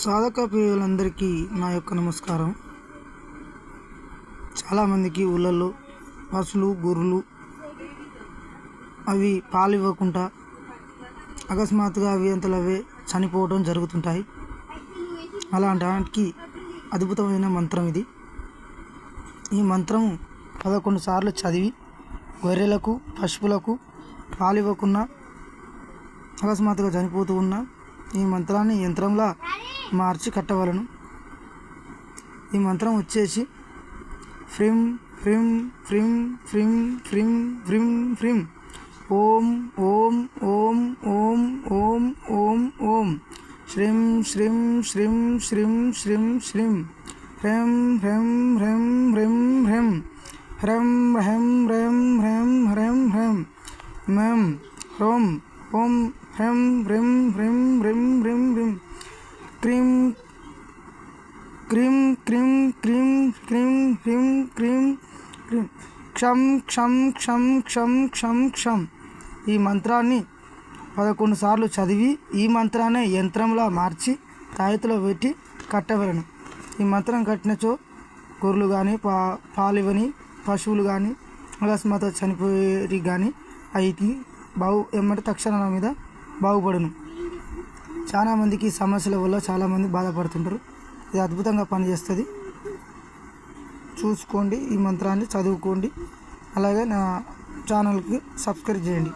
సాధక ప్రియులందరికీ నా యొక్క నమస్కారం. చాలామందికి ఊళ్ళల్లో పశువులు గొర్రెలు అవి పాలు ఇవ్వకుండా అకస్మాత్తుగా అవి అంతలవే చనిపోవడం జరుగుతుంటాయి. అలాంటి అద్భుతమైన మంత్రం ఇది. ఈ మంత్రం 11 సార్లు చదివి గొర్రెలకు పశువులకు పాలు ఇవ్వకుండా అకస్మాత్తుగా చనిపోతూ ఉన్న ఈ మంత్రాన్ని యంత్రంలా మార్చి కట్టవలను. ఈ మంత్రం వచ్చేసి ఫ్రిం ఫ్రిం ఫ్రిం ఫ్రిం ఫ్రిం ఫ్రిం ఫ్రిం ఓం ఓం ఓం ఓం ఓం ఓం ఓం శ్రీం శ్రీం శ్రీం శ్రీం శ్రీం శ్రీం హ్రీం హ్రీం హ్రీం హ్రీం హ్రీం హ్రీం హ్రీం హ్రీం హ్రీం హ్రీం హ్రీం మేం హ్రోం ఓం హ్రీం హ్రీం హ్రీం హ్రీం హ్రీం హ్రీం cream cream cream cream cream హ్రీం క్రీం క్రీం క్షం క్షం క్షం క్షం క్షం క్షం. ఈ మంత్రాన్ని 11 సార్లు చదివి ఈ మంత్రాన్ని యంత్రంలా మార్చి తాయెత్తులో పెట్టి కట్టవలను. ఈ మంత్రం కట్టినచో గొర్రెలు కానీ పాలివని పశువులు కానీ అకస్మాత్తుగా చనిపోయి కానీ అవి ఎమ్మటి తక్షణ మీద బాగుపడును. చాలామందికి సమస్యల వల్ల చాలామంది బాధపడుతుంటారు. ఇది అద్భుతంగా పనిచేస్తుంది. చూసుకోండి, ఈ మంత్రాన్ని చదువుకోండి. అలాగే నా ఛానల్కి సబ్స్క్రైబ్ చేయండి.